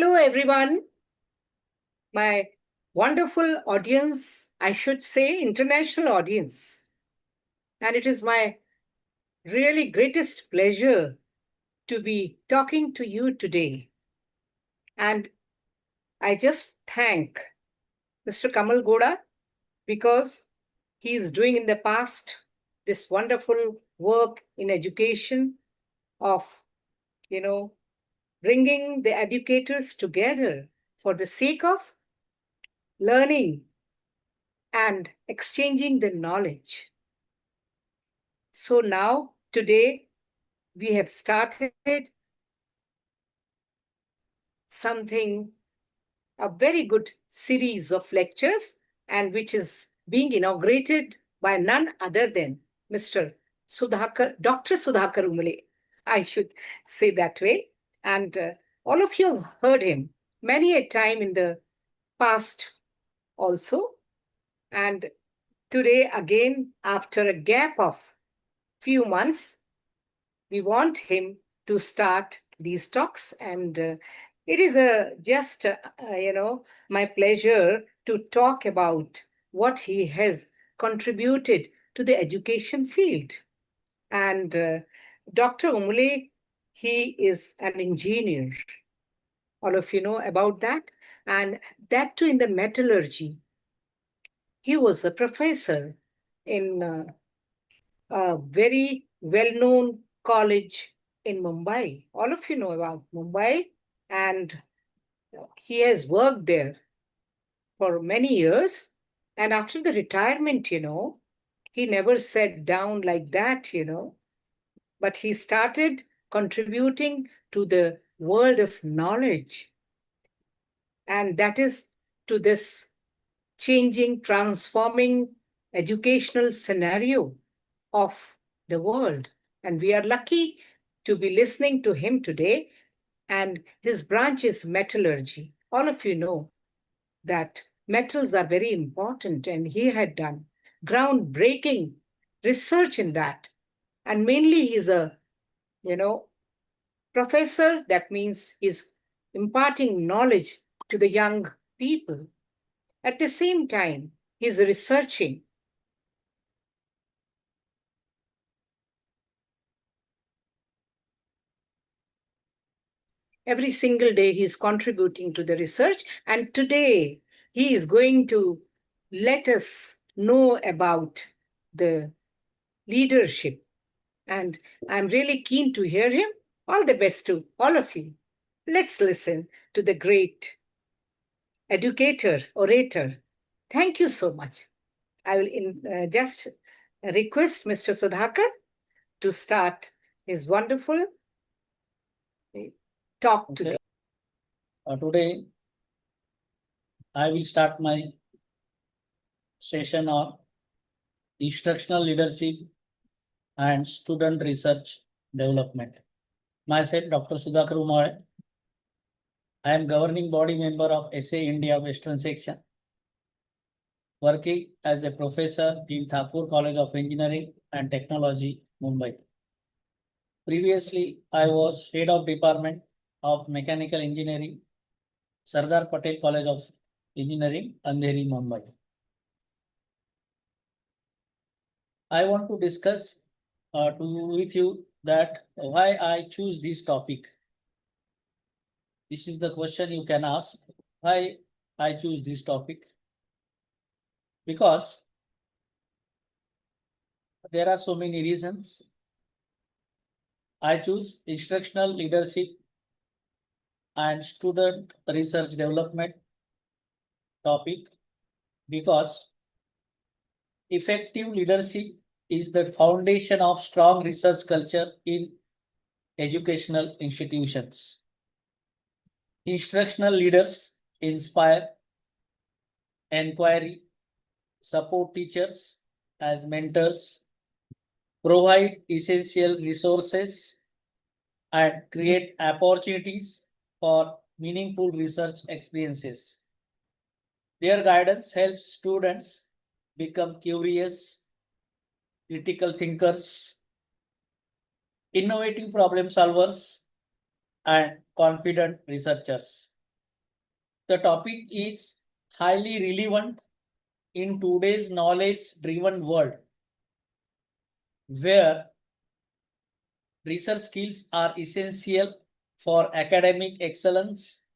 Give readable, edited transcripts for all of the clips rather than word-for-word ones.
Hello, everyone. My wonderful audience, I should say international audience. And it is my really greatest pleasure to be talking to you today. And I just thank Mr. Kamal Goda because he is doing in the past this wonderful work in education of, bringing the educators together for the sake of learning and exchanging the knowledge. So now, today, we have started something, a very good series of lectures, and which is being inaugurated by none other than Mr. Dr. Sudhakar Umale. I should say that way. And all of you have heard him many a time in the past also. And today, again, after a gap of few months, we want him to start these talks. And it is just, my pleasure to talk about what he has contributed to the education field. And Dr. Umule, he is an engineer. All of you know about that. And that too in the metallurgy. He was a professor in a very well-known college in Mumbai. All of you know about Mumbai, and he has worked there for many years. And after the retirement, he never sat down like that, but he started contributing to the world of knowledge. And that is to this changing, transforming educational scenario of the world. And we are lucky to be listening to him today. And his branch is metallurgy. All of you know that metals are very important, and he had done groundbreaking research in that. And mainly he's a, professor. That means he's imparting knowledge to the young people. At the same time, he's researching. Every single day, he's contributing to the research. And today, he is going to let us know about the leadership. And I'm really keen to hear him. All the best to all of you. Let's listen to the great educator, orator. Thank you so much. I will just request Mr. Sudhakar to start his wonderful talk today. Today, I will start my session on instructional leadership and student research development. Myself, Dr. Sudhakar Umale. I am governing body member of SA India Western Section, working as a professor in Thakur College of Engineering and Technology, Mumbai. Previously, I was head of department of mechanical engineering, Sardar Patel College of Engineering, Andheri, Mumbai. I want to discuss with you that why I choose this topic. This is the question you can ask, why I choose this topic. Because there are so many reasons. I choose instructional leadership and student research development topic because effective leadership is the foundation of strong research culture in educational institutions. Instructional leaders inspire, inquiry, support teachers as mentors, provide essential resources, and create opportunities for meaningful research experiences. Their guidance helps students become curious, critical thinkers, innovative problem solvers, and confident researchers. The topic is highly relevant in today's knowledge-driven world, where research skills are essential for academic excellence,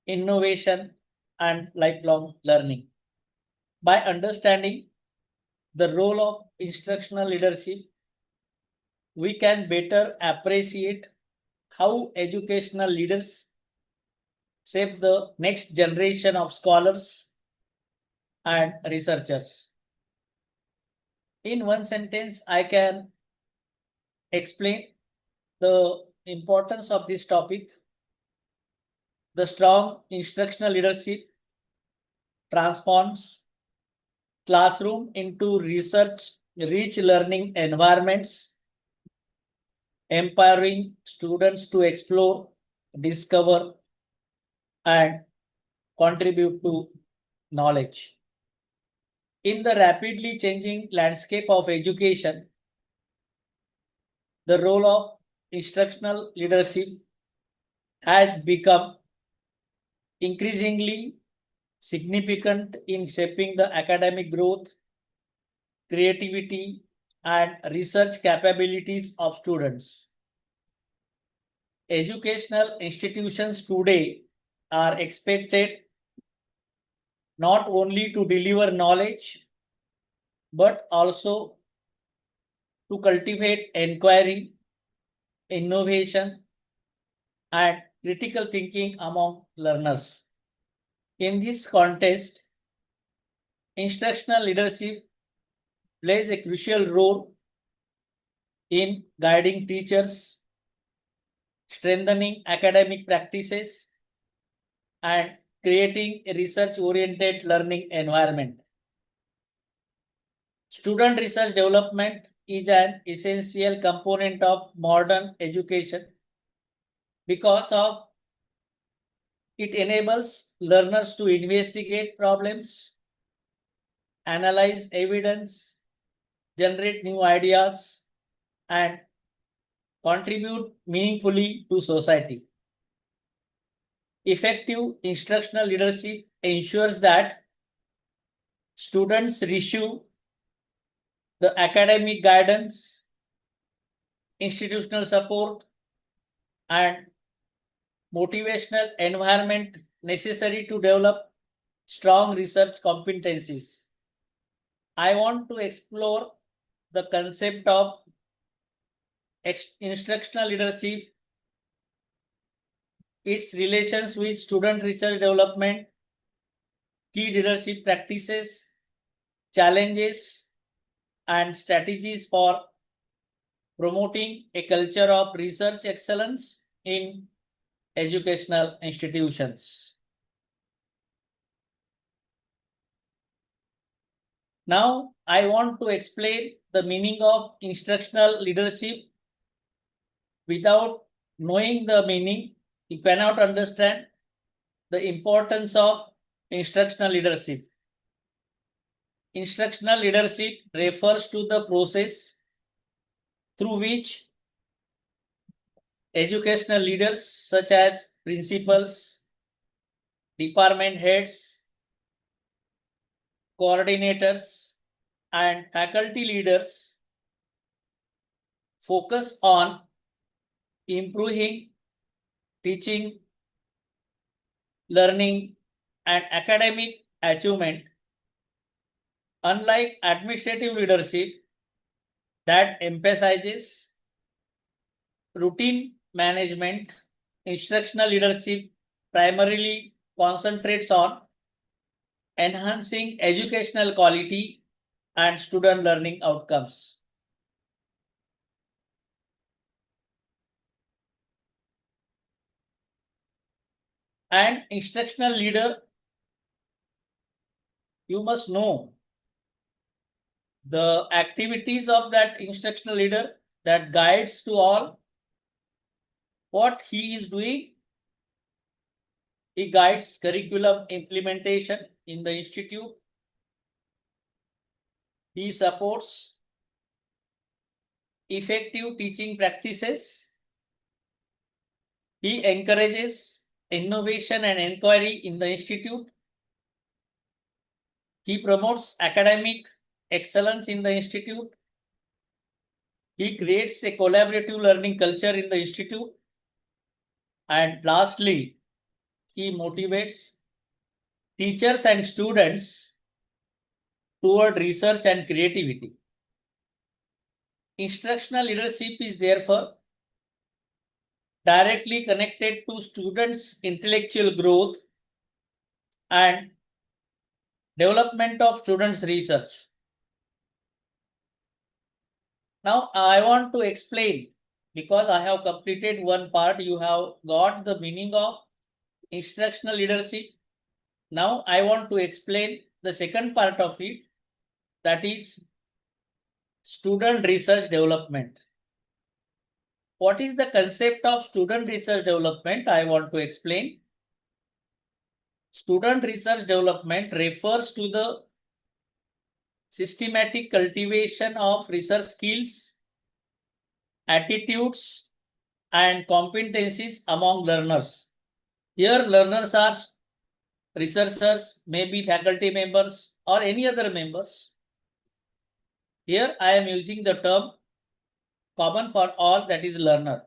innovation, and lifelong learning. By understanding the role of instructional leadership, we can better appreciate how educational leaders shape the next generation of scholars and researchers. In one sentence, I can explain the importance of this topic. The strong instructional leadership transforms classroom into research rich learning environments, empowering students to explore, discover, and contribute to knowledge. In the rapidly changing landscape of education, the role of instructional leadership has become increasingly significant in shaping the academic growth, creativity, and research capabilities of students. Educational institutions today are expected not only to deliver knowledge, but also to cultivate inquiry, innovation, and critical thinking among learners. In this context, instructional leadership plays a crucial role in guiding teachers, strengthening academic practices, and creating a research-oriented learning environment. Student research development is an essential component of modern education because of it enables learners to investigate problems, analyze evidence, generate new ideas, and contribute meaningfully to society. Effective instructional leadership ensures that students receive the academic guidance, institutional support, and motivational environment necessary to develop strong research competencies. I want to explore the concept of instructional leadership, its relations with student research development, key leadership practices, challenges, and strategies for promoting a culture of research excellence in educational institutions. Now, I want to explain the meaning of instructional leadership. Without knowing the meaning, you cannot understand the importance of instructional leadership. Instructional leadership refers to the process through which educational leaders such as principals, department heads, coordinators, and faculty leaders focus on improving teaching, learning, and academic achievement. Unlike administrative leadership that emphasizes routine management, instructional leadership primarily concentrates on enhancing educational quality and student learning outcomes. And instructional leader, you must know the activities of that instructional leader that guides to all what he is doing. He guides curriculum implementation in the institute. He supports effective teaching practices. He encourages innovation and inquiry in the institute. He promotes academic excellence in the institute. He creates a collaborative learning culture in the institute. And lastly, he motivates teachers and students toward research and creativity. Instructional leadership is therefore directly connected to students' intellectual growth and development of students' research. Now, I want to explain, because I have completed one part, you have got the meaning of instructional leadership. Now, I want to explain the second part of it, that is student research development. What is the concept of student research development? I want to explain. Student research development refers to the systematic cultivation of research skills, attitudes, and competencies among learners. Here, learners are researchers, maybe faculty members or any other members. Here, I am using the term common for all, that is learner.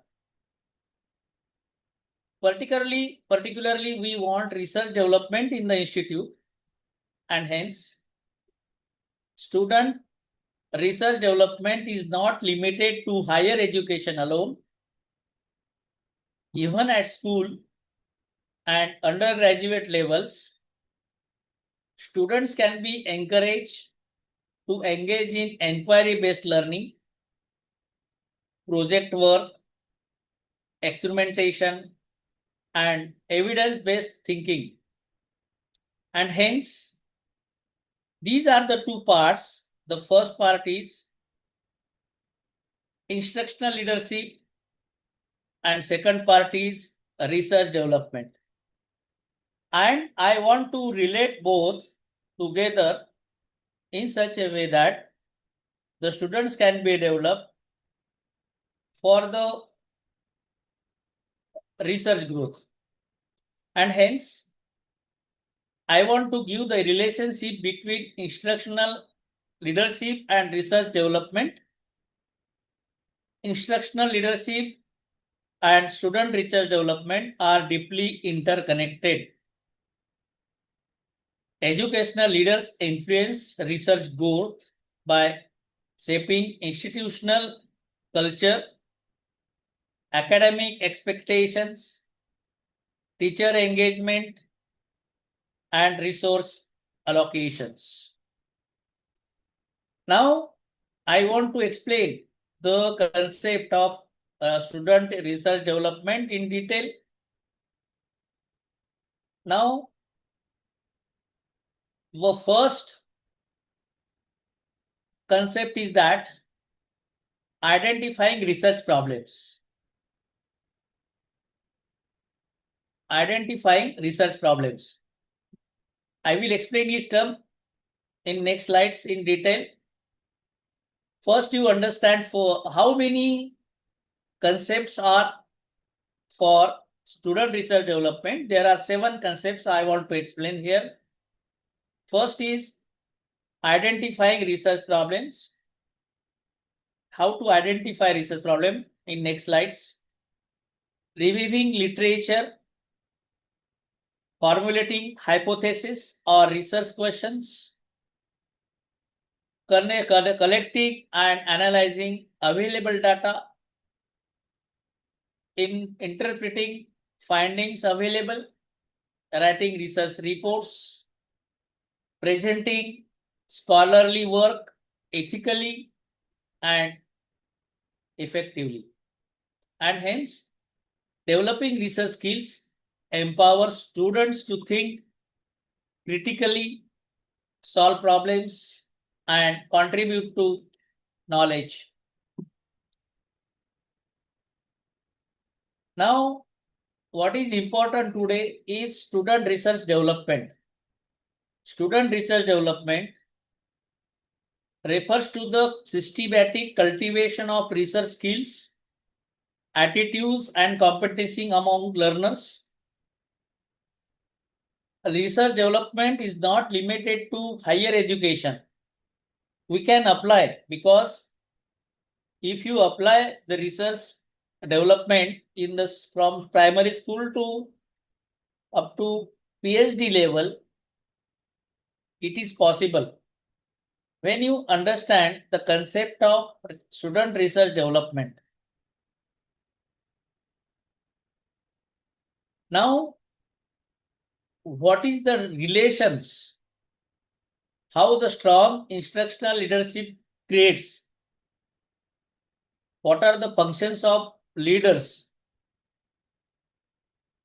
Particularly, we want research development in the institute, and hence student research development is not limited to higher education alone. Even at school and undergraduate levels, students can be encouraged to engage in inquiry-based learning, project work, experimentation, and evidence-based thinking. And hence, these are the two parts. The first part is instructional leadership, and second part is research development. And I want to relate both together in such a way that the students can be developed for the research growth. And hence, I want to give the relationship between instructional leadership and research development. Instructional leadership and student research development are deeply interconnected. Educational leaders influence research growth by shaping institutional culture, academic expectations, teacher engagement, and resource allocations. Now, I want to explain the concept of student research development in detail. Now, the first concept is that identifying research problems. Identifying research problems. I will explain each term in next slides in detail. First, you understand for how many concepts are for student research development. There are 7 concepts I want to explain here. First is identifying research problems. How to identify research problem in next slides. Reviewing literature, formulating hypothesis or research questions, collecting and analyzing available data, in interpreting findings available, writing research reports, presenting scholarly work ethically and effectively. And hence, developing research skills empowers students to think critically, solve problems, and contribute to knowledge. Now, what is important today is student research development. Student research development refers to the systematic cultivation of research skills, attitudes, and competency among learners. research development is not limited to higher education. We can apply, because if you apply the research development in this from primary school to up to PhD level, it is possible. When you understand the concept of student research development. Now, what is the relations? How the strong instructional leadership creates? What are the functions of leaders?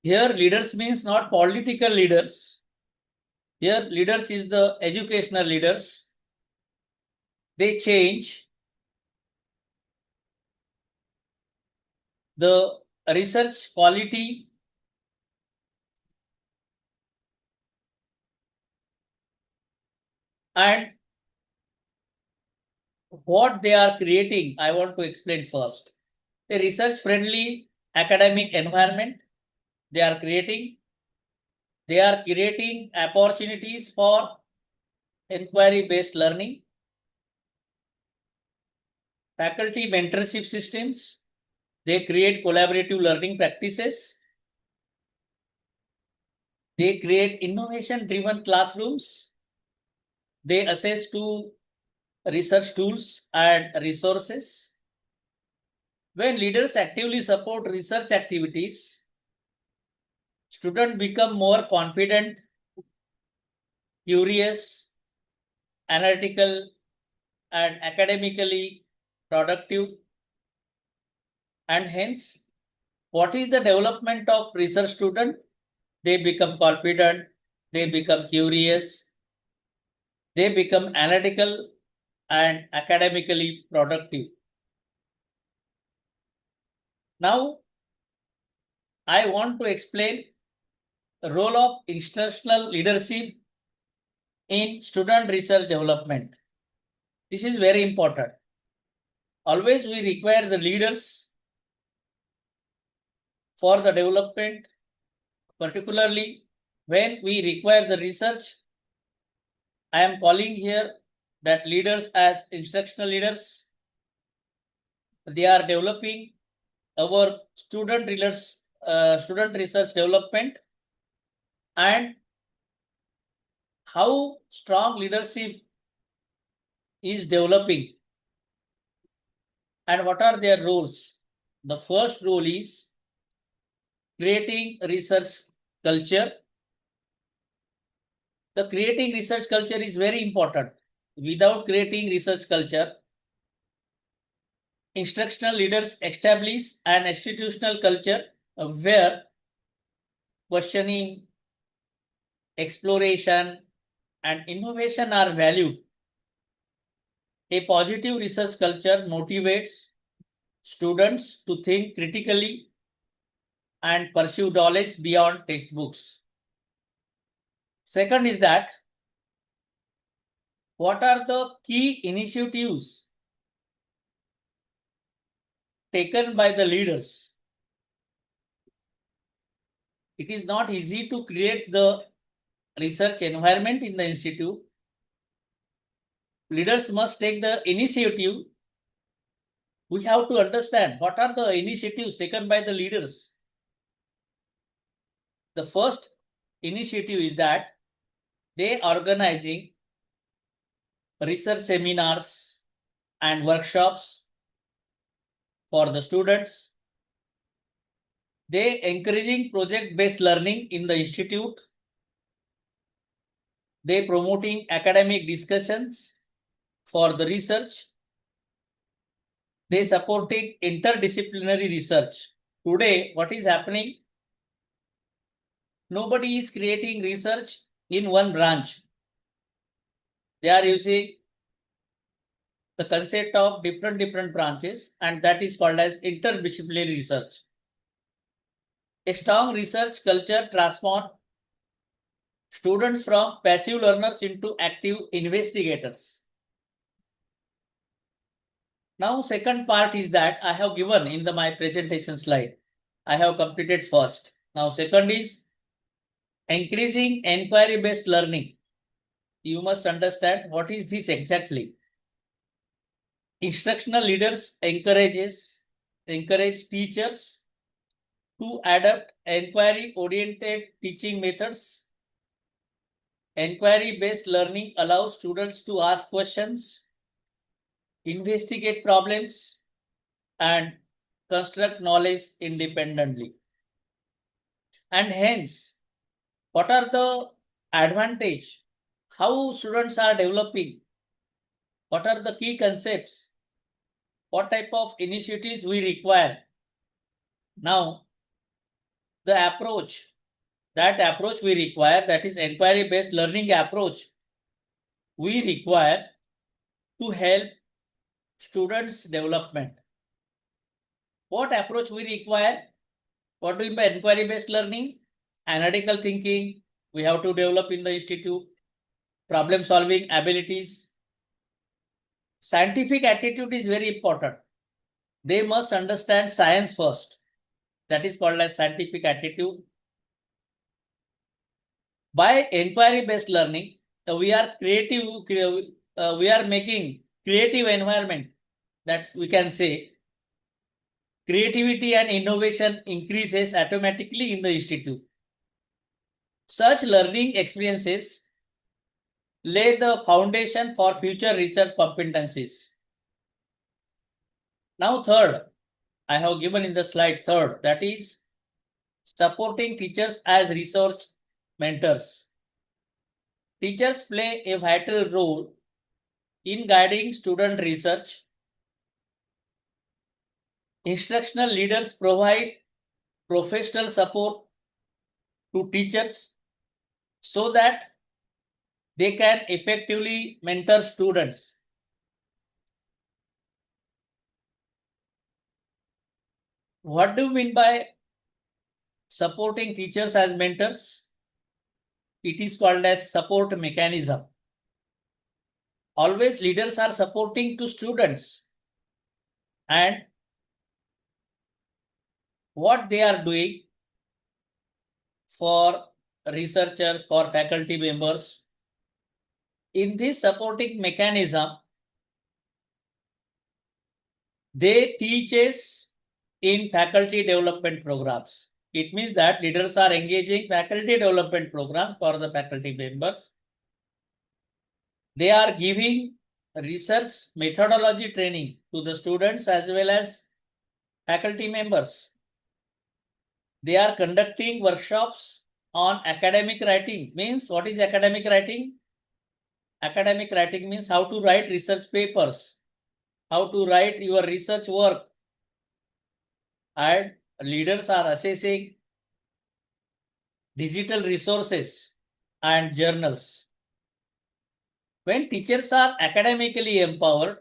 Here, leaders means not political leaders. Here, leaders is the educational leaders. They change the research quality and what they are creating. I want to explain first. A research friendly academic environment they are creating. They are creating opportunities for inquiry based learning, faculty mentorship systems. They create collaborative learning practices. They create innovation driven classrooms. They assess to research tools and resources. When leaders actively support research activities, students become more confident, curious, analytical, and academically productive. And hence, what is the development of research student? They become confident, they become curious, they become analytical and academically productive. Now, I want to explain the role of instructional leadership in student research development. This is very important. Always we require the leaders for the development, particularly when we require the research. I am calling here that leaders as instructional leaders. They are developing our student research development, and how strong leadership is developing and what are their roles. The first role is creating research culture. The creating research culture is very important. Without creating research culture, instructional leaders establish an institutional culture where questioning, exploration, and innovation are valued. A positive research culture motivates students to think critically and pursue knowledge beyond textbooks. Second is that what are the key initiatives taken by the leaders? It is not easy to create the research environment in the institute. Leaders must take the initiative. We have to understand what are the initiatives taken by the leaders. The first initiative is that they are organizing research seminars and workshops for the students. They encouraging project-based learning in the institute. They promoting academic discussions for the research. They supporting interdisciplinary research. Today, what is happening? Nobody is creating research in one branch. They are using the concept of different branches, and that is called as interdisciplinary research. A strong research culture transforms students from passive learners into active investigators. Now, second part is that I have given in my presentation slide. I have completed first. Now, second is Increasing inquiry-based learning. You must understand what is this exactly. Instructional leaders encourage teachers to adopt inquiry-oriented teaching methods. Inquiry-based learning allows students to ask questions, investigate problems, and construct knowledge independently. And hence, what are the advantage? How students are developing? What are the key concepts? What type of initiatives we require? Now, the approach, that approach we require, that is inquiry-based learning approach, we require to help students' development. What approach we require? What do you mean by inquiry-based learning? Analytical thinking, we have to develop in the institute. Problem-solving abilities. Scientific attitude is very important. They must understand science first. That is called as scientific attitude. By inquiry-based learning, we are making creative environment, that we can say creativity and innovation increases automatically in the institute. Such learning experiences lay the foundation for future research competencies. Now third, I have given in the slide third, that is supporting teachers as research mentors. Teachers play a vital role in guiding student research. Instructional leaders provide professional support to teachers so that they can effectively mentor students. What do you mean by supporting teachers as mentors? It is called as support mechanism. Always leaders are supporting to students, and what they are doing for researchers, for faculty members. In this supporting mechanism, they teach us in faculty development programs. It means that leaders are engaging faculty development programs for the faculty members. They are giving research methodology training to the students as well as faculty members. They are conducting workshops on academic writing. Means what is academic writing? Academic writing means how to write research papers, how to write your research work. And leaders are assessing digital resources and journals. When teachers are academically empowered,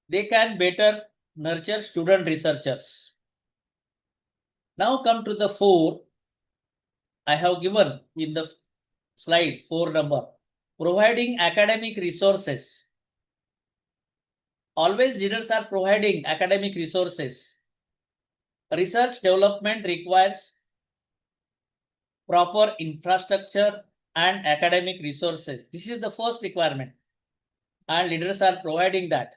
they can better nurture student researchers. Now come to the 4. I have given in the slide 4 number. Providing academic resources. Always leaders are providing academic resources. Research development requires proper infrastructure and academic resources. This is the first requirement, and leaders are providing that.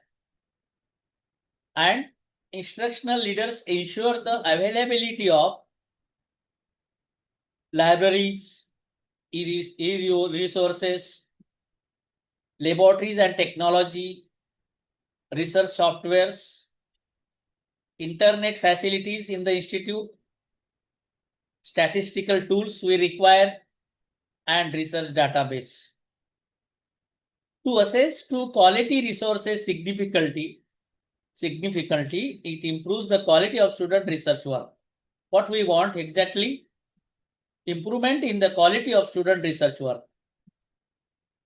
And instructional leaders ensure the availability of libraries, resources, laboratories and technology, research softwares, internet facilities in the institute, statistical tools we require, and research database. To assess to quality resources significantly, it improves the quality of student research work. What we want exactly? Improvement in the quality of student research work.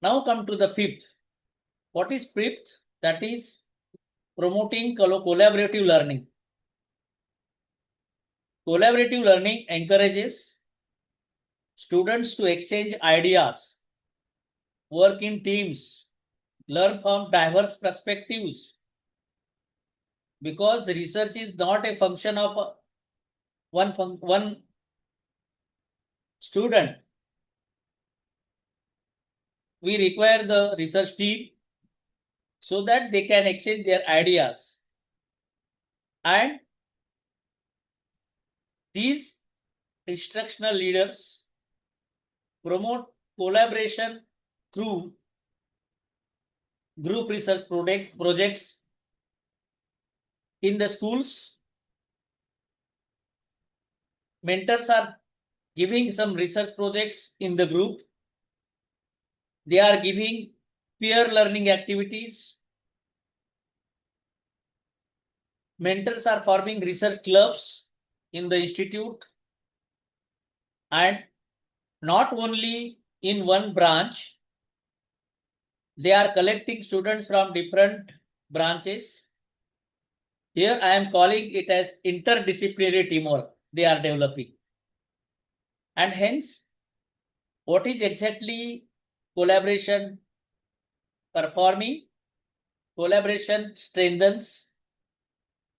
Now come to the 5th. What is 5th? That is promoting collaborative learning. Collaborative learning encourages students to exchange ideas, work in teams, learn from diverse perspectives, because research is not a function of one student. we require the research team so that they can exchange their ideas. And these instructional leaders promote collaboration through group research projects in the schools. Mentors are giving some research projects in the group. They are giving peer learning activities. Mentors are forming research clubs in the institute, and not only in one branch, they are collecting students from different branches. Here I am calling it as interdisciplinary teamwork they are developing. And hence, what is exactly collaboration performing? Collaboration strengthens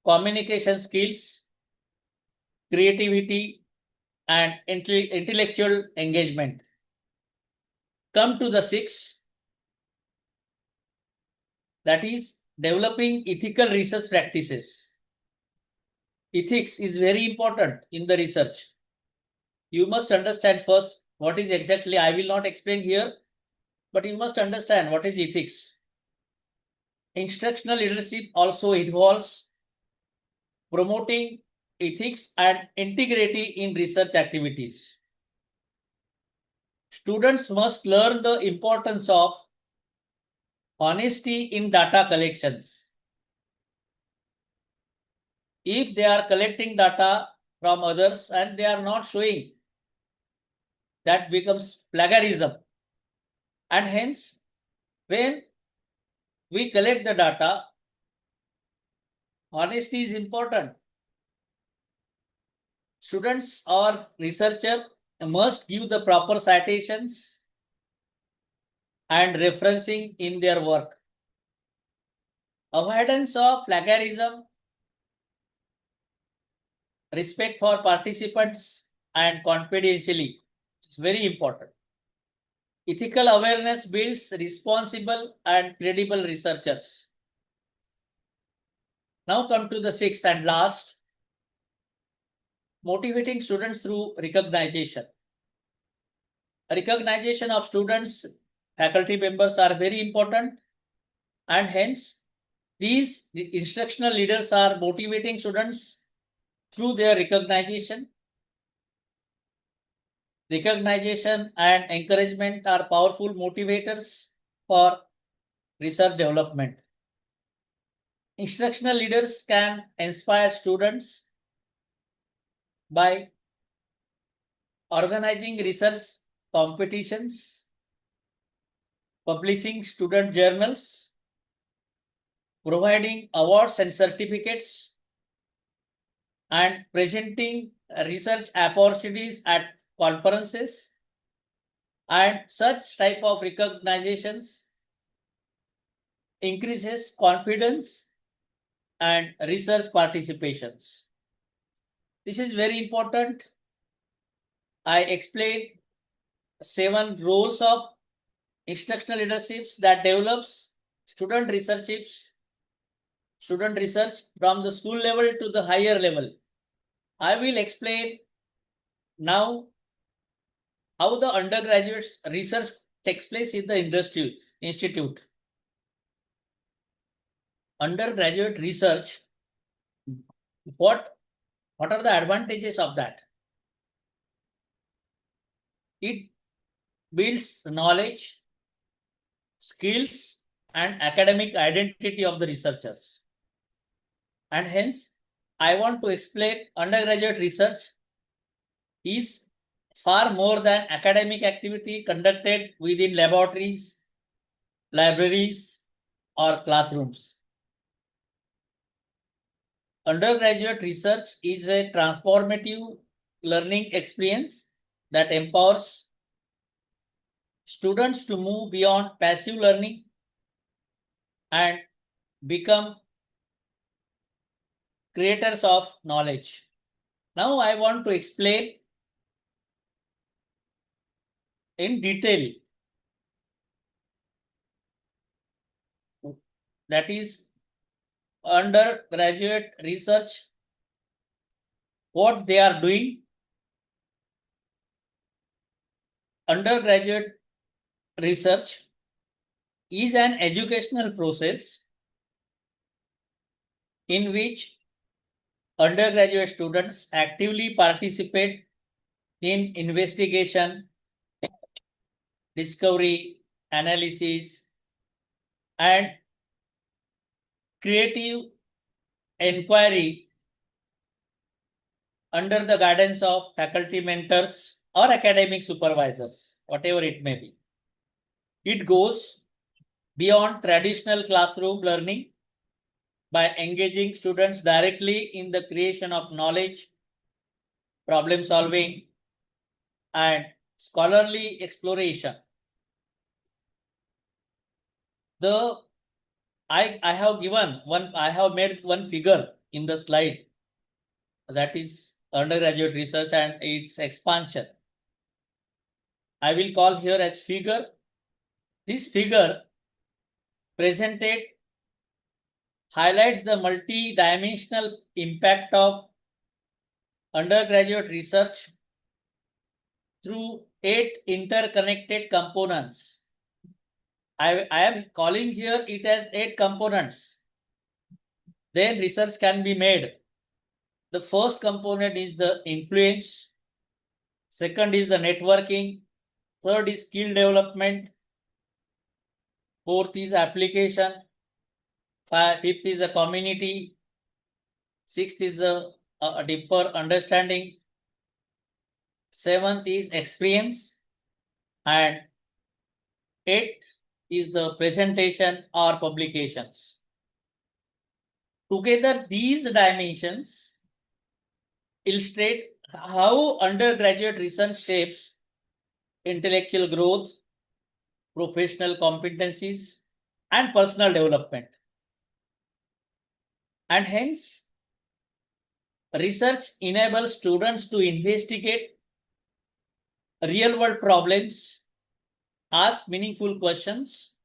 communication skills, creativity, and intellectual engagement. Come to the sixth, that is developing ethical research practices. Ethics is very important in the research. You must understand first what is exactly, I will not explain here, but you must understand what is ethics. Instructional leadership also involves promoting ethics and integrity in research activities. Students must learn the importance of honesty in data collections. If they are collecting data from others and they are not showing, that becomes plagiarism. And hence, when we collect the data, honesty is important. Students or researcher must give the proper citations and referencing in their work. Avoidance of plagiarism, respect for participants, and confidentiality is very important. Ethical awareness builds responsible and credible researchers. Now come to the sixth and last, motivating students through recognition. Recognition of students, faculty members are very important, and hence these instructional leaders are motivating students through their recognition. Recognition and encouragement are powerful motivators for research development. Instructional leaders can inspire students by organizing research competitions, publishing student journals, providing awards and certificates, and presenting research opportunities at conferences. And such type of recognitions increases confidence and research participations. This is very important. I explained 7 roles of instructional leaderships that develops student research from the school level to the higher level. I will explain now how the undergraduate research takes place in the institute. Undergraduate research, what are the advantages of that? It builds knowledge, skills, and academic identity of the researchers. And hence, I want to explain undergraduate research is far more than academic activity conducted within laboratories, libraries, or classrooms. Undergraduate research is a transformative learning experience that empowers students to move beyond passive learning and become creators of knowledge. Now I want to explain in detail that is undergraduate research, what they are doing. Undergraduate research is an educational process in which undergraduate students actively participate in investigation, discovery, analysis, and creative inquiry under the guidance of faculty mentors or academic supervisors, whatever it may be. It goes beyond traditional classroom learning by engaging students directly in the creation of knowledge, problem solving, and scholarly exploration. I have made one figure in the slide, that is undergraduate research and its expansion. I will call here as figure. This figure presented highlights the multi-dimensional impact of undergraduate research through 8 interconnected components. I am calling here it as 8 components. Then research can be made. The first component is the influence. Second is the networking. Third is skill development. Fourth is application. Fifth is the community. Sixth is a deeper understanding. Seventh is experience. And eighth is the presentation or publications. Together, these dimensions illustrate how undergraduate research shapes intellectual growth, professional competencies, and personal development. And hence, research enables students to investigate real-world problems, ask meaningful questions,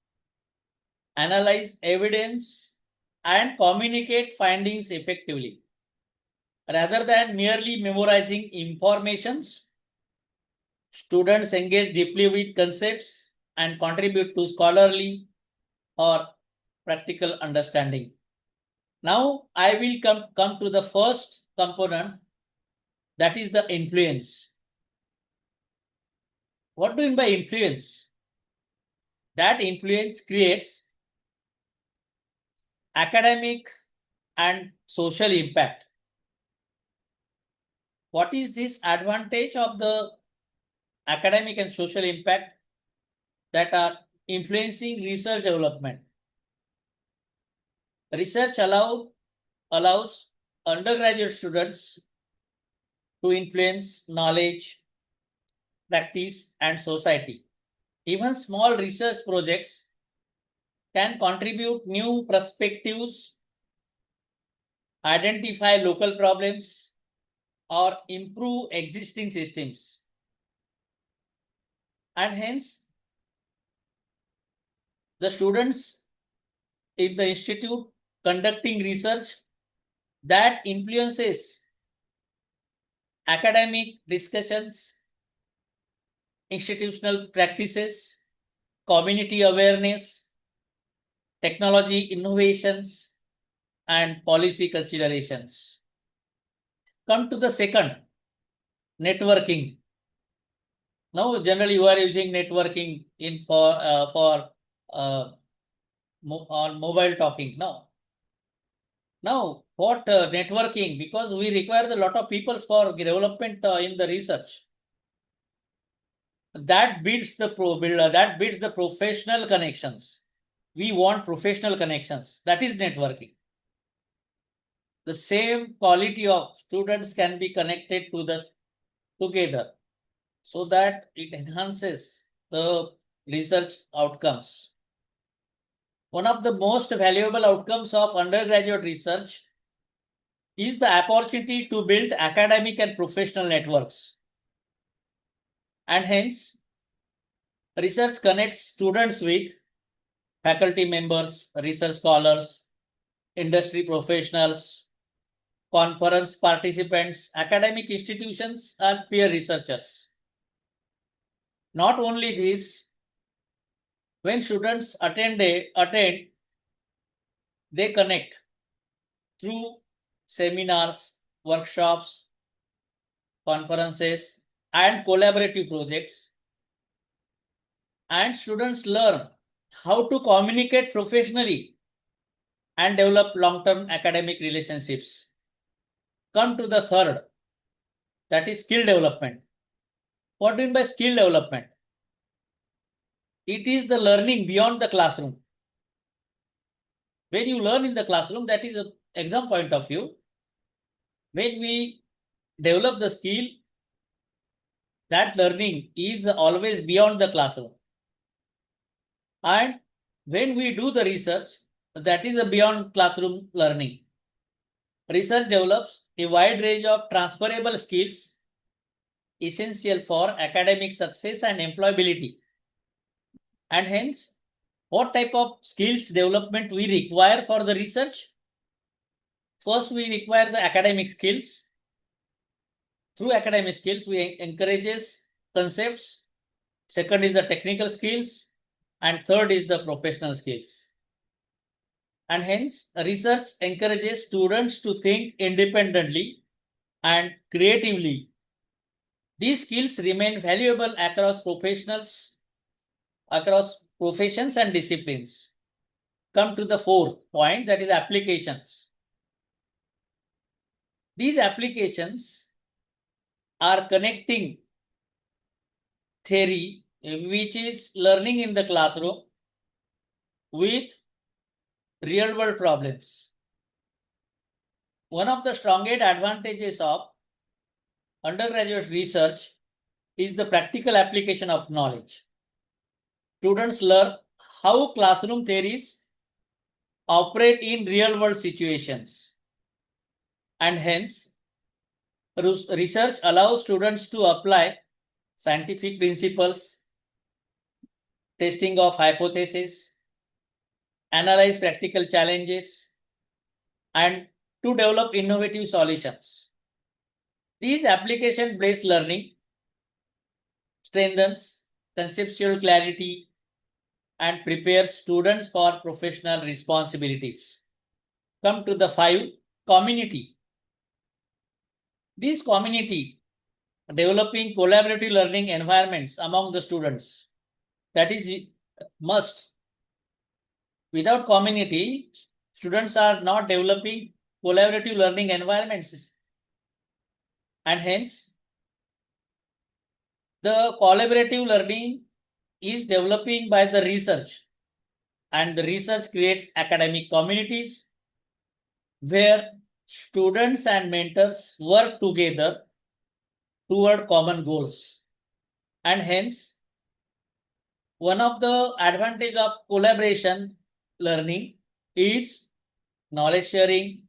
analyze evidence, and communicate findings effectively. Rather than merely memorizing informations, students engage deeply with concepts and contribute to scholarly or practical understanding. Now I will come to the first component, that is the influence. What do you mean by influence? That influence creates academic and social impact. What is this advantage of the academic and social impact that are influencing research development? Research allows undergraduate students to influence knowledge, practice, and society. Even small research projects can contribute new perspectives, identify local problems, or improve existing systems. And hence, the students in the institute conducting research that influences academic discussions, institutional practices, community awareness, technology innovations, and policy considerations. Come to the second, networking. Now, generally, you are using networking on mobile talking now. Now, what networking? Because we require a lot of people for development in the research. That builds the professional connections. We want professional connections. That is networking. The same quality of students can be connected together, so that it enhances the research outcomes. One of the most valuable outcomes of undergraduate research is the opportunity to build academic and professional networks. And hence, research connects students with faculty members, research scholars, industry professionals, conference participants, academic institutions, and peer researchers. Not only this, when students attend, they connect through seminars, workshops, conferences, and collaborative projects. And students learn how to communicate professionally and develop long-term academic relationships. Come to the third, that is skill development. What do you mean by skill development? It is the learning beyond the classroom. When you learn in the classroom, that is an exam point of view. When we develop the skill, that learning is always beyond the classroom. And when we do the research, that is a beyond classroom learning. Research develops a wide range of transferable skills essential for academic success and employability. And hence, what type of skills development we require for the research? First, we require the academic skills. Through academic skills, we encourages concepts. Second is the technical skills. And third is the professional skills. And hence, research encourages students to think independently and creatively. These skills remain valuable across professions and disciplines. Come to the fourth point, that is applications. These applications are connecting theory, which is learning in the classroom, with real world problems. One of the strongest advantages of undergraduate research is the practical application of knowledge. Students learn how classroom theories operate in real world situations. And hence, research allows students to apply scientific principles, testing of hypotheses, analyze practical challenges, and to develop innovative solutions. These application-based learning strengthens conceptual clarity and prepares students for professional responsibilities. Come to the 5, community. This community developing collaborative learning environments among the students, that is must. Without community, students are not developing collaborative learning environments. And hence, the collaborative learning is developing by the research. And the research creates academic communities where students and mentors work together toward common goals. And hence, one of the advantages of collaboration learning is knowledge sharing,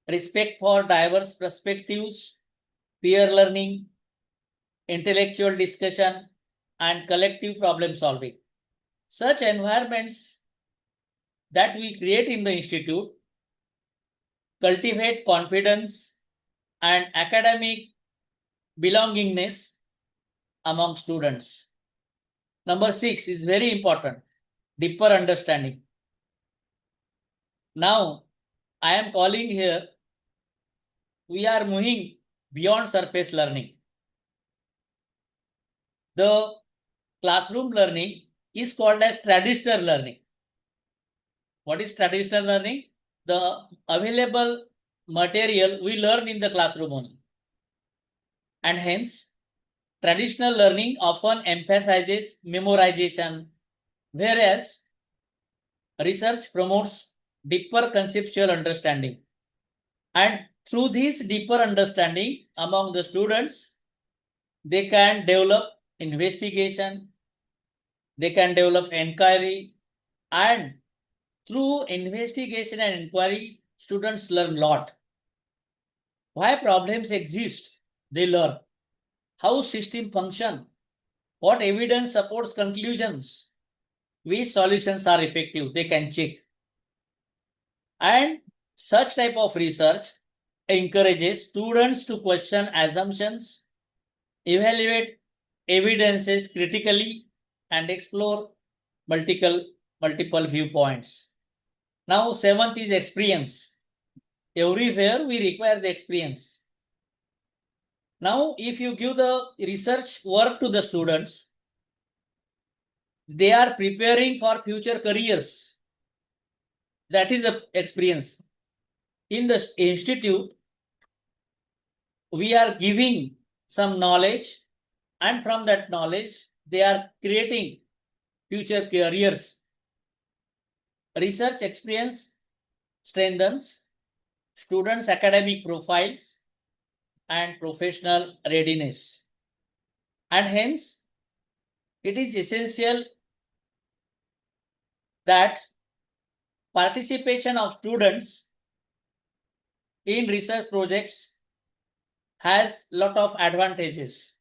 respect for diverse perspectives, peer learning, intellectual discussion, and collective problem solving. Such environments that we create in the institute cultivate confidence and academic belongingness among students. Number 6 is very important, deeper understanding. Now, I am calling here, we are moving beyond surface learning. The classroom learning is called as traditional learning. What is traditional learning? The available material we learn in the classroom only. And hence, traditional learning often emphasizes memorization, whereas research promotes deeper conceptual understanding. And through this deeper understanding among the students, they can develop investigation, they can develop inquiry, and through investigation and inquiry, students learn a lot. Why problems exist, they learn. How system function, what evidence supports conclusions, which solutions are effective. They can check. And such type of research encourages students to question assumptions, evaluate evidences critically, and explore multiple viewpoints. Now, seventh is experience. Everywhere we require the experience. Now, if you give the research work to the students, they are preparing for future careers. That is the experience. In the institute, we are giving some knowledge, and from that knowledge, they are creating future careers. Research experience strengthens students' academic profiles and professional readiness. And hence, it is essential that participation of students in research projects has lot of advantages.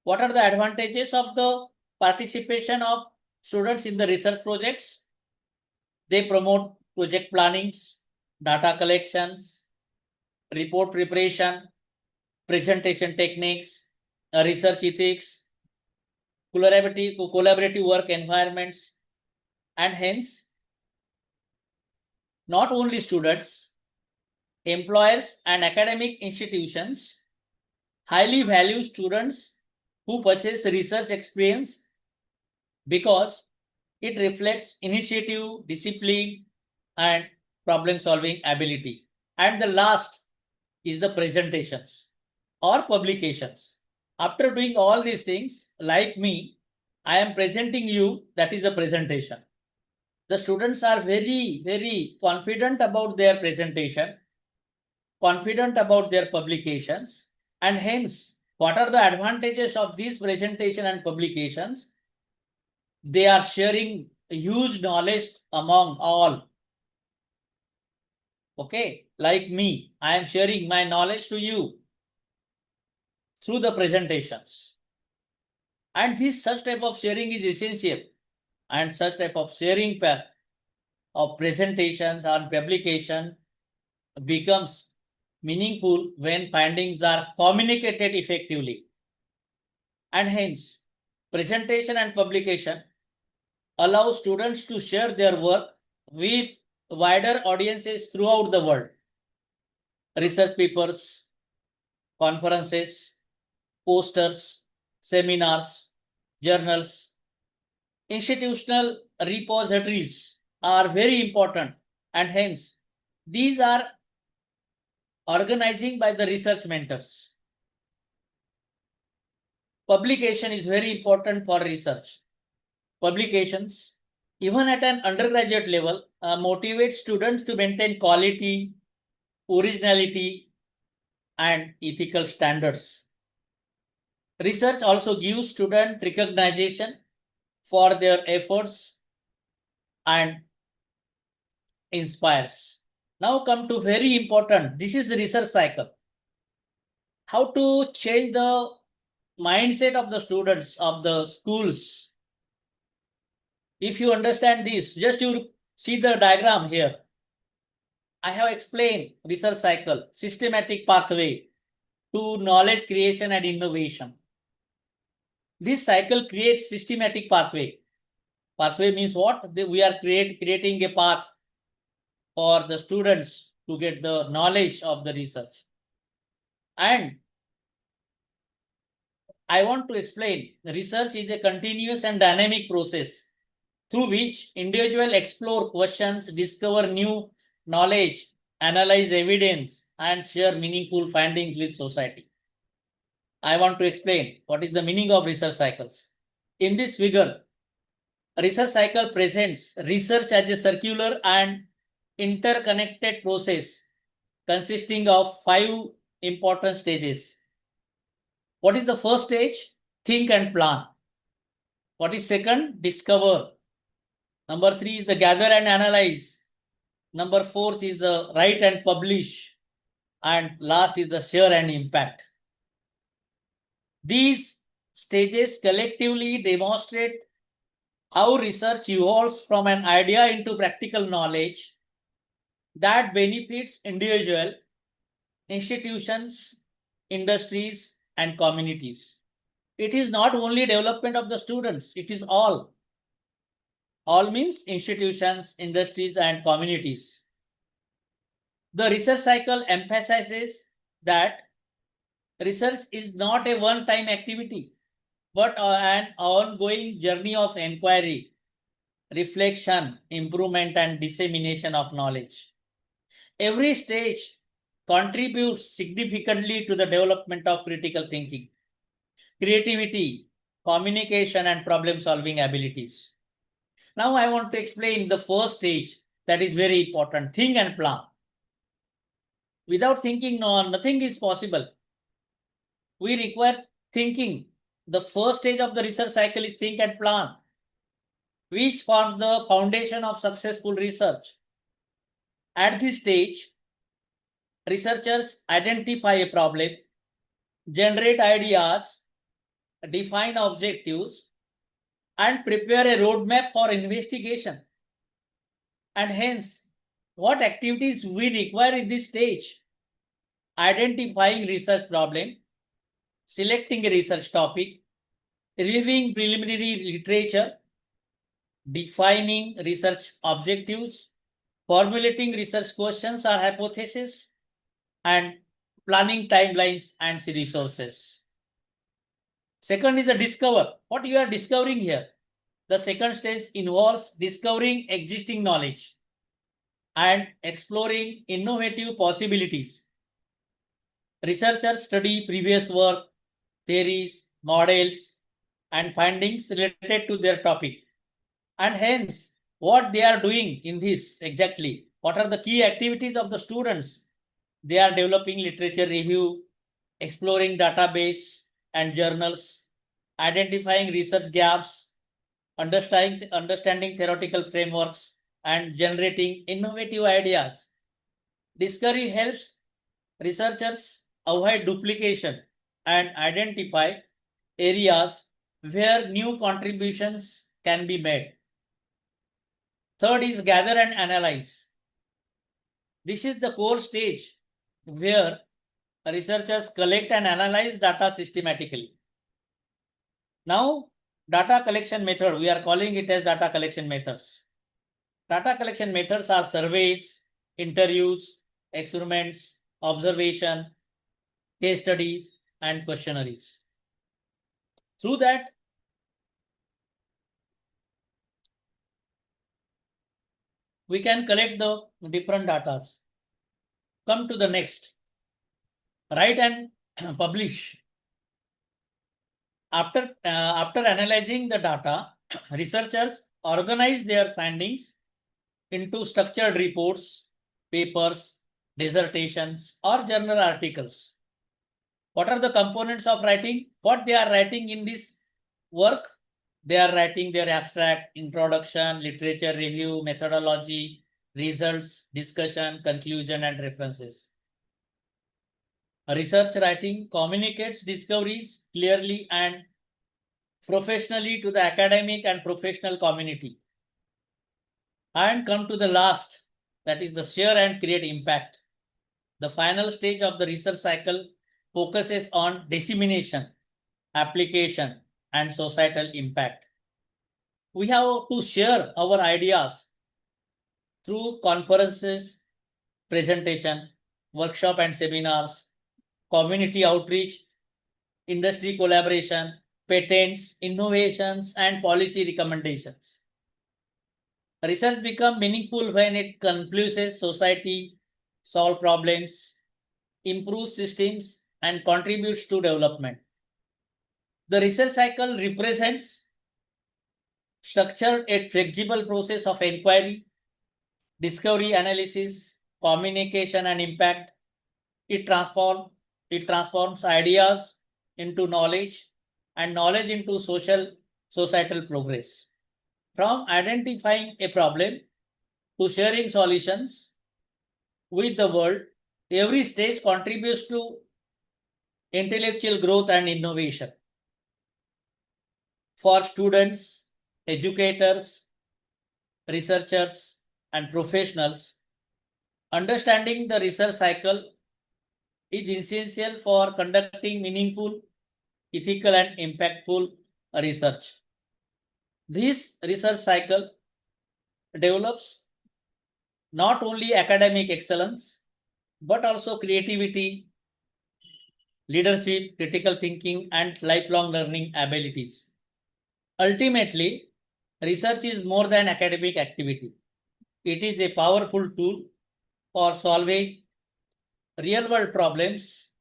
What are the advantages of the participation of students in the research projects? They promote project plannings, data collections, report preparation, presentation techniques, research ethics, collaborative work environments, and hence, not only students, employers and academic institutions highly value students who purchase research experience because it reflects initiative, discipline, and problem-solving ability. And the last is the presentations or publications. After doing all these things, like me, I am presenting you, that is a presentation. The students are very confident about their presentation, confident about their publications, and hence, what are the advantages of these presentation and publications? They are sharing huge knowledge among all. Okay, like me, I am sharing my knowledge to you through the presentations. And this such type of sharing is essential. And such type of sharing of presentations and publication becomes meaningful when findings are communicated effectively. And hence, presentation and publication allow students to share their work with wider audiences throughout the world. Research papers, conferences, posters, seminars, journals, institutional repositories are very important, and hence these are organizing by the research mentors. Publication is very important for research. Publications, even at an undergraduate level, motivate students to maintain quality, originality, and ethical standards. Research also gives student recognition for their efforts and inspires. Now come to very important, this is the research cycle. How to change the mindset of the students of the schools. If you understand this, just you see the diagram here. I have explained research cycle, systematic pathway to knowledge creation and innovation. This cycle creates systematic pathway. Pathway means what? We are creating a path for the students to get the knowledge of the research. And I want to explain, research is a continuous and dynamic process through which individuals explore questions, discover new knowledge, analyze evidence, and share meaningful findings with society. I want to explain what is the meaning of research cycles. In this figure, research cycle presents research as a circular and interconnected process consisting of 5 important stages. What is the first stage? Think and plan. What is second? Discover. Number 3 is the gather and analyze. Number 4 is the write and publish. And last is the share and impact. These stages collectively demonstrate how research evolves from an idea into practical knowledge that benefits individual, institutions, industries, and communities. It is not only development of the students, it is all. All means institutions, industries, and communities. The research cycle emphasizes that research is not a one-time activity, but an ongoing journey of inquiry, reflection, improvement, and dissemination of knowledge. Every stage contributes significantly to the development of critical thinking, creativity, communication, and problem solving abilities. Now, I want to explain the first stage that is very important: think and plan. Without thinking, nothing is possible. We require thinking. The first stage of the research cycle is think and plan, which forms the foundation of successful research. At this stage, researchers identify a problem, generate ideas, define objectives, and prepare a roadmap for investigation. And hence, what activities we require in this stage? Identifying research problem, selecting a research topic, reviewing preliminary literature, defining research objectives, formulating research questions or hypotheses, and planning timelines and resources. Second is the discover. What you are discovering here? The second stage involves discovering existing knowledge and exploring innovative possibilities. Researchers study previous work, theories, models, and findings related to their topic. And hence, what they are doing in this exactly? What are the key activities of the students? They are developing literature review, exploring database and journals, identifying research gaps, understanding theoretical frameworks, and generating innovative ideas. Discovery helps researchers avoid duplication and identify areas where new contributions can be made. Third is gather and analyze. This is the core stage where researchers collect and analyze data systematically. Now, data collection method, we are calling it as data collection methods. Data collection methods are surveys, interviews, experiments, observation, case studies, and questionnaires. Through that, we can collect the different data. Come to the next. Write and publish. After analyzing the data, researchers organize their findings into structured reports, papers, dissertations, or journal articles. What are the components of writing? What they are writing in this work? They are writing their abstract, introduction, literature review, methodology, results, discussion, conclusion, and references. Research writing communicates discoveries clearly and professionally to the academic and professional community. And come to the last, that is the share and create impact. The final stage of the research cycle focuses on dissemination, application, and societal impact. We have to share our ideas through conferences, presentation, workshop and seminars, community outreach, industry collaboration, patents, innovations, and policy recommendations. Research becomes meaningful when it influences society, solve problems, improves systems, and contributes to development. The research cycle represents structured and flexible process of inquiry, discovery, analysis, communication, and impact. It transforms ideas into knowledge and knowledge into societal progress. From identifying a problem to sharing solutions with the world, every stage contributes to intellectual growth and innovation. For students, educators, researchers, and professionals, understanding the research cycle is essential for conducting meaningful, ethical, and impactful research. This research cycle develops not only academic excellence, but also creativity, leadership, critical thinking, and lifelong learning abilities. Ultimately, research is more than academic activity. It is a powerful tool for solving real-world problems,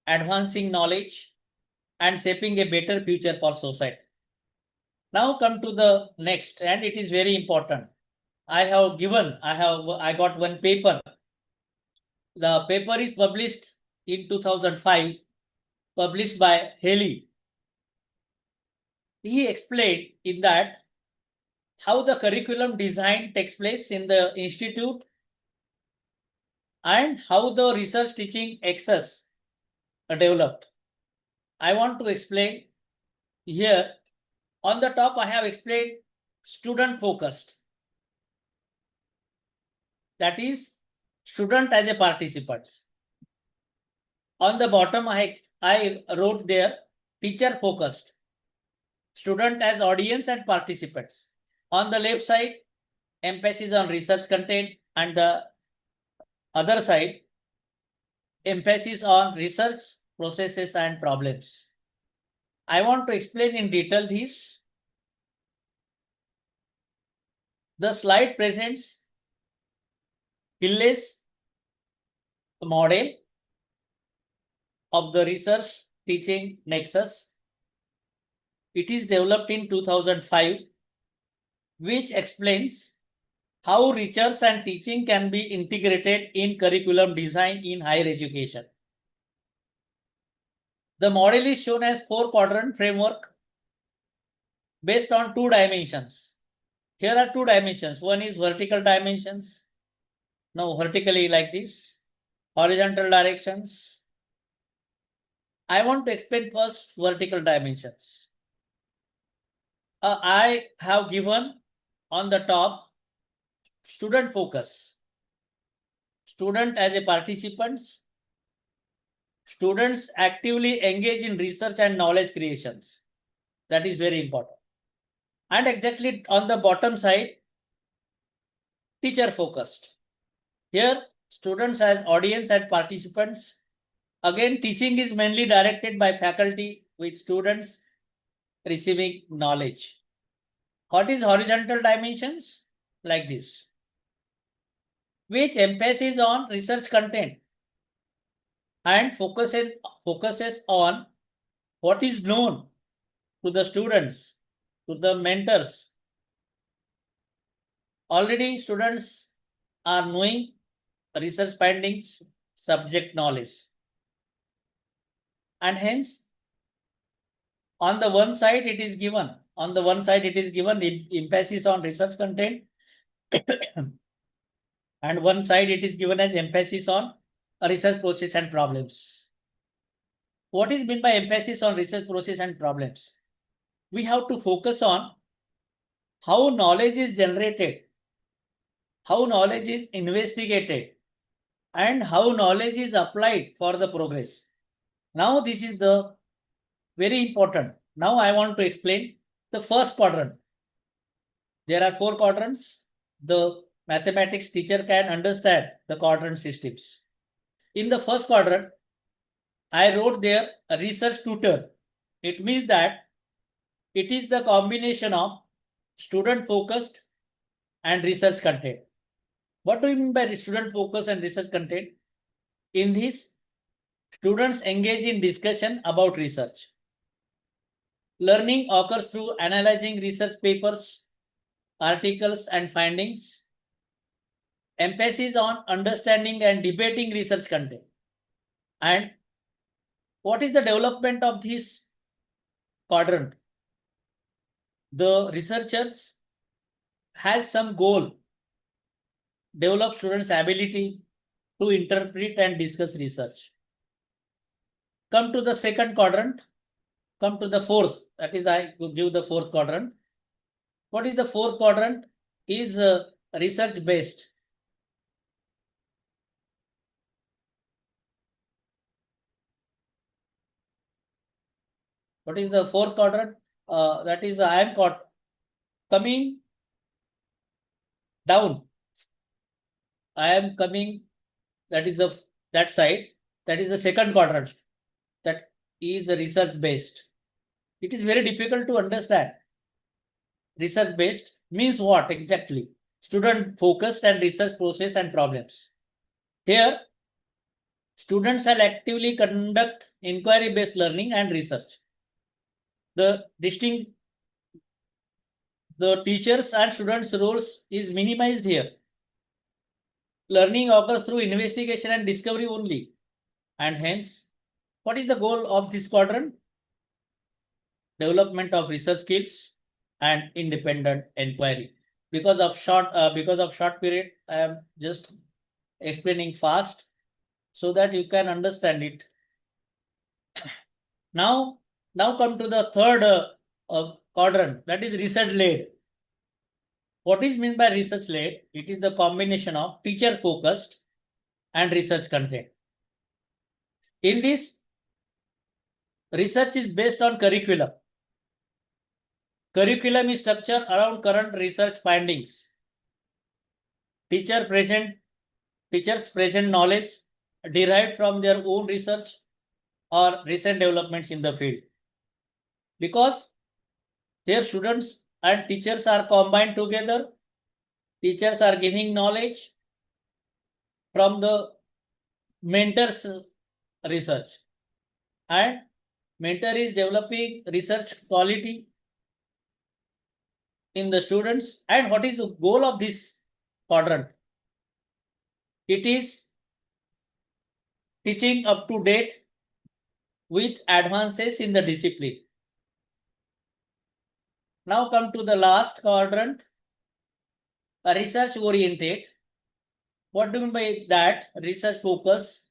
advancing knowledge, and shaping a better future for society. Now come to the next, and it is very important. I got one paper. The paper is published in 2005, published by Haley. He explained in that how the curriculum design takes place in the institute and how the research teaching access are developed. I want to explain here. On the top, I have explained student focused. That is, student as a participant. On the bottom, I wrote there teacher focused. Student as audience and participants. On the left side, emphasis on research content, and the other side, emphasis on research processes and problems. I want to explain in detail this. The slide presents Hill's model of the research teaching nexus. It is developed in 2005, which explains how research and teaching can be integrated in curriculum design in higher education. The model is shown as 4-quadrant framework based on 2 dimensions. Here are 2 dimensions. One is vertical dimensions. Now vertically like this, horizontal directions. I want to explain first vertical dimensions. I have given on the top student focus. Student as a participants. Students actively engage in research and knowledge creations. That is very important. And exactly on the bottom side, teacher focused. Here, students as audience and participants. Again, teaching is mainly directed by faculty with students receiving knowledge. What is horizontal dimensions? Like this, which emphasis on research content and focuses on what is known to the students, to the mentors. Already students are knowing research findings, subject knowledge. And hence, on the one side it is given emphasis on research content and one side it is given as emphasis on research process and problems. What is meant by emphasis on research process and problems? We have to focus on how knowledge is generated, how knowledge is investigated, and how knowledge is applied for the progress. Now this is the very important. Now I want to explain the first quadrant. There are 4 quadrants. The mathematics teacher can understand the quadrant systems. In the first quadrant, I wrote there a research tutor. It means that it is the combination of student focused and research content. What do you mean by student focus and research content? In this, students engage in discussion about research. Learning occurs through analyzing research papers, articles, and findings. Emphasis on understanding and debating research content. And what is the development of this quadrant? The researchers has some goal, develop students' ability to interpret and discuss research. Come to the second quadrant, come to the fourth, that is I give the fourth quadrant. What is the fourth quadrant? Is research based. What is the fourth quadrant? That is I am coming down. I am coming. That is that side. That is the second quadrant. That is research based. It is very difficult to understand. Research based means what exactly? Student focused and research process and problems. Here, students shall actively conduct inquiry based learning and research. The teachers and students roles is minimized here. Learning occurs through investigation and discovery only. And hence, what is the goal of this quadrant? Development of research skills and independent inquiry. Because of short period, I am just explaining fast so that you can understand it. Now come to the third quadrant, that is research led. What is meant by research led? It is the combination of teacher focused and research content. In this, research is based on curriculum. Curriculum is structured around current research findings. Teachers present knowledge derived from their own research or recent developments in the field. Because their students and teachers are combined together, teachers are giving knowledge from the mentor's research, and mentor is developing research quality in the students. And what is the goal of this quadrant? It is teaching up to date with advances in the discipline. Now come to the last quadrant, a research oriented. What do you mean by that? Research focus,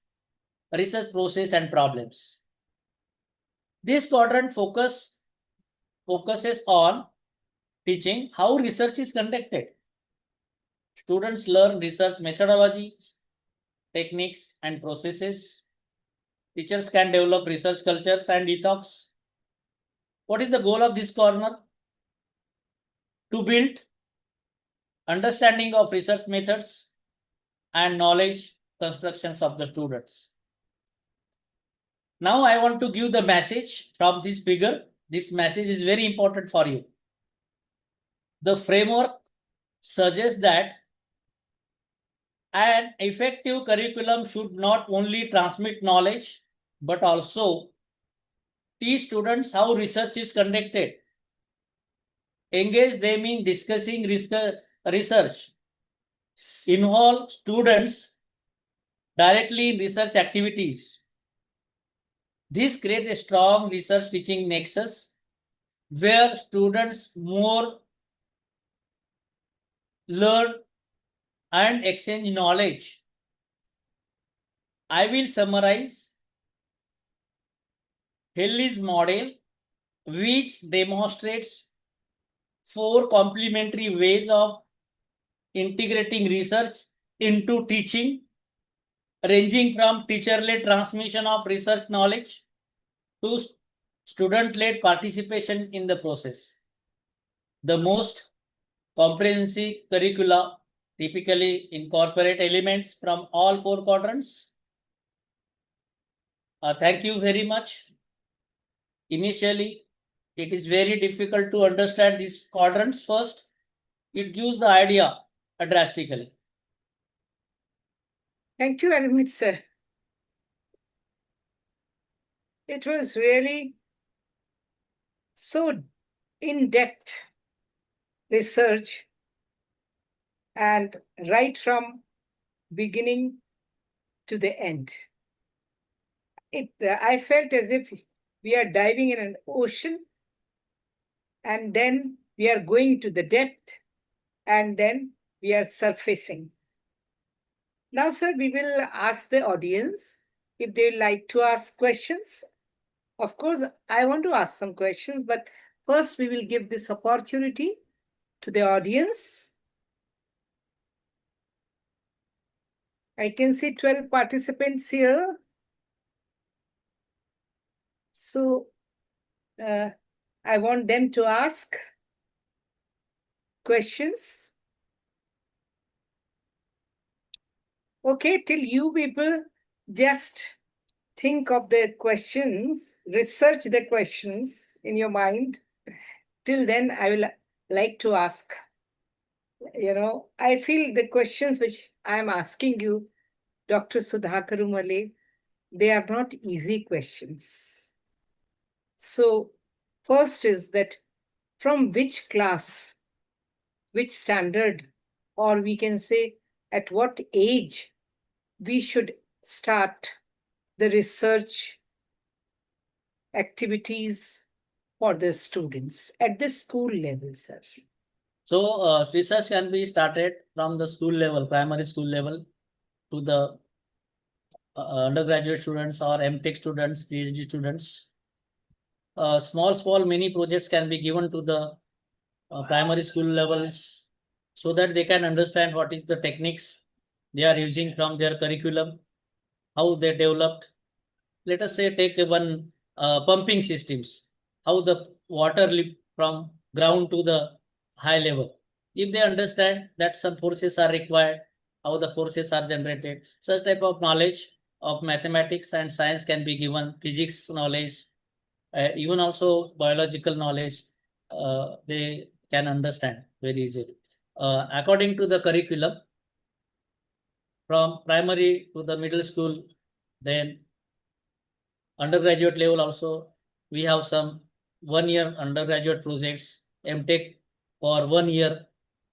research process and problems. This quadrant focuses on teaching how research is conducted. Students learn research methodologies, techniques and processes. Teachers can develop research cultures and ethos. What is the goal of this corner? To build understanding of research methods and knowledge constructions of the students. Now I want to give the message from this figure. This message is very important for you. The framework suggests that an effective curriculum should not only transmit knowledge, but also teach students how research is conducted, engage them in discussing research, involve students directly in research activities. This creates a strong research teaching nexus where students more learn and exchange knowledge. I will summarize Haley's model, which demonstrates 4 complementary ways of integrating research into teaching, ranging from teacher-led transmission of research knowledge to student-led participation in the process. The most comprehensive curricula typically incorporate elements from all 4 quadrants. Thank you very much. Initially, it is very difficult to understand these quadrants first. It gives the idea drastically. Thank you very much, sir. It was really so in-depth research, and right from beginning to the end. I felt as if we are diving in an ocean, and then we are going to the depth, and then we are surfacing. Now, sir, we will ask the audience if they like to ask questions. Of course, I want to ask some questions, but first we will give this opportunity to the audience? I can see 12 participants here. So I want them to ask questions. Okay, till you people just think of the questions, research the questions in your mind. Till then, I will like to ask. I feel the questions which I'm asking you, Dr. Sudhakar Umale, they are not easy questions. So, first is that from which class, which standard, or we can say at what age we should start the research activities for the students at the school level, sir? So research can be started from the school level, primary school level, to the undergraduate students or MTech students, PhD students. Small mini projects can be given to the primary school levels so that they can understand what is the techniques they are using from their curriculum, how they developed. Let us say take one pumping systems, how the water from ground to the high level. If they understand that some forces are required, how the forces are generated, such type of knowledge of mathematics and science can be given, physics knowledge, even also biological knowledge, they can understand very easily. According to the curriculum, from primary to the middle school, then undergraduate level also, we have some 1 year undergraduate projects, MTech for 1 year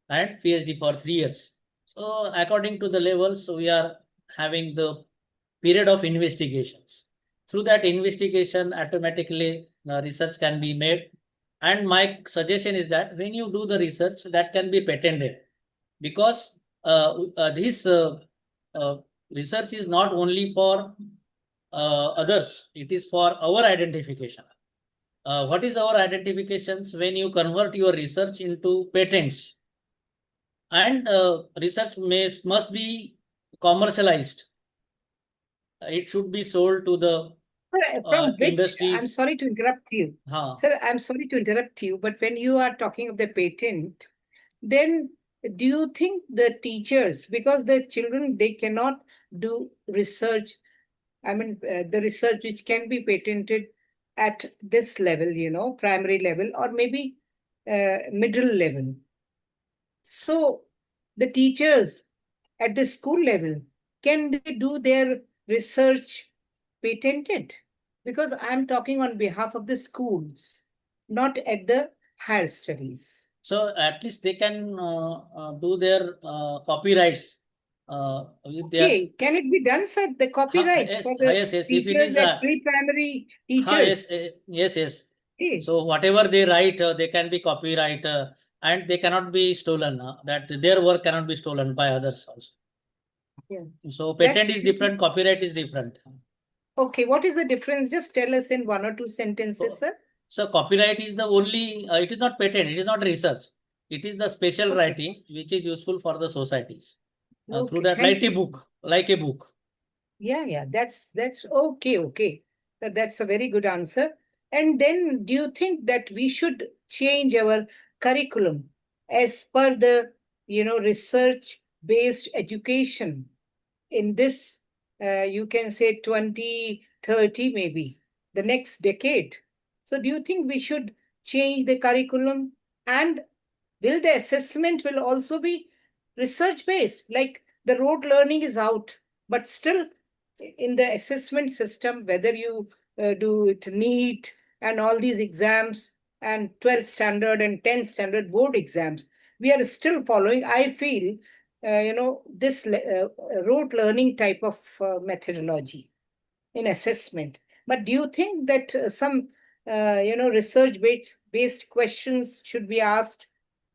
and PhD for 3 years. So according to the levels, we are having the period of investigations. Through that investigation, automatically research can be made. And my suggestion is that when you do the research, that can be patented, because this research is not only for others, it is for our identification. What is our identifications? When you convert your research into patents, and research must be commercialized. It should be sold to the From which, industries. I'm sorry to interrupt you. Sir, I'm sorry to interrupt you, but when you are talking of the patent, then do you think the teachers, because the children, they cannot do research, I mean, the research which can be patented at this level, primary level, or maybe middle level. So the teachers at the school level, can they do their research patented? Because I'm talking on behalf of the schools, not at the higher studies. So at least they can do their copyrights. Okay, can it be done, sir? The copyright yes, for the yes, if it teachers is at pre-primary yes, teachers? yes. Okay. So whatever they write, they can be copyright, and they cannot be stolen. That their work cannot be stolen by others also. Yeah. So patent is different, copyright is different. Okay, what is the difference? Just tell us in 1 or 2 sentences, sir. So copyright is the only, it is not patent, it is not research. It is the special writing which is useful for the societies. Through that, like a book, like a book. Yeah, that's okay. That's a very good answer. And then do you think that we should change our curriculum as per the, research-based education in this, you can say 2030, maybe the next decade? So do you think we should change the curriculum, and will the assessment will also be research-based? Like the rote learning is out, but still in the assessment system, whether you do it NEET and all these exams and 12th standard and 10th standard board exams, we are still following, I feel, this rote learning type of methodology in assessment. But do you think that some, research-based questions should be asked,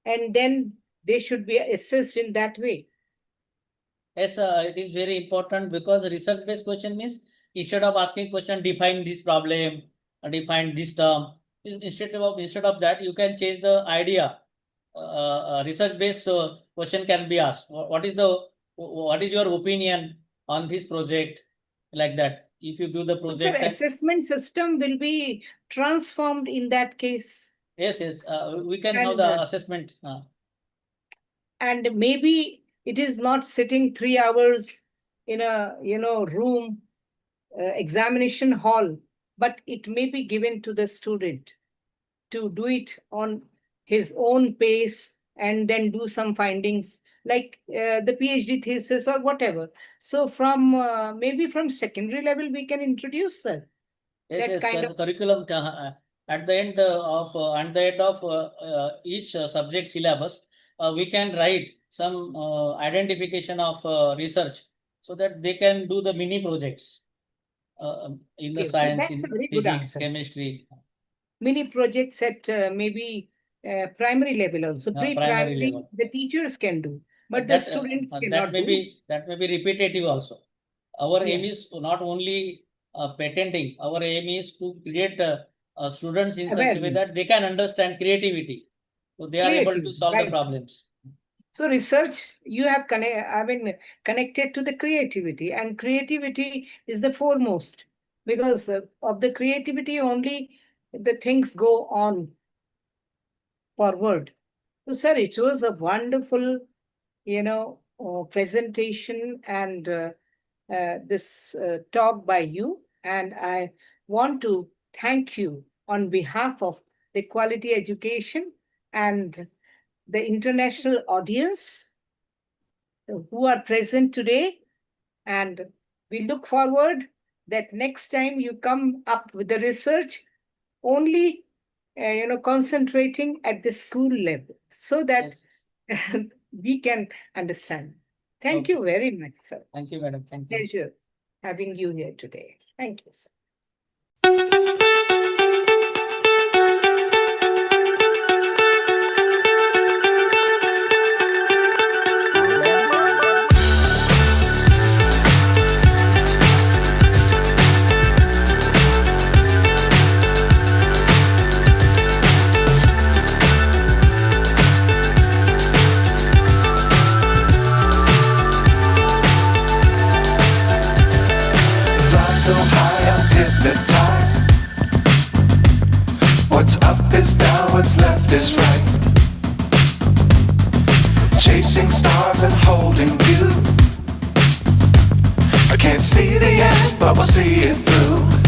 and then they should be assessed in that way? Yes, it is very important, because research-based question means instead of asking question, define this problem, define this term. Instead of that, you can change the idea. research-based question can be asked. What is your opinion on this project? Like that, if you do the So, sir, project, assessment system will be transformed in that case. yes, we can have And, the assessment. and maybe it is not sitting 3 hours in a room, examination hall, but it may be given to the student to do it on his own pace and then do some findings like the PhD thesis or whatever. So from maybe from secondary level we can introduce that kind of Curriculum at the end of each subject syllabus, we can write some identification of research so that they can do the mini projects in the okay. science, That's a in very good physics, answer. chemistry. Mini projects at maybe primary level also. Primary Pre-primary level. the teachers can do, but the That students that cannot may do. be repetitive also. Our aim Yeah. is not only patenting. Our aim is to create students in such a way Awareness. that they can understand creativity, so they are able to Creativity, solve the right. problems. So research, you have connected to the creativity, and creativity is the foremost because of the creativity only the things go on forward. So, sir, it was a wonderful, presentation and this talk by you, and I want to thank you on behalf of the quality education and the international audience who are present today, and we look forward that next time you come up with the research only concentrating at the school level so that Yes. we can understand. Thank Okay. you very much, sir. Thank you, madam. Thank you. Pleasure having you here today. Thank you, sir. Fly so high, I'm hypnotized. What's up is down, what's left is right. Chasing stars and holding you. I can't see the end, but we'll see it through.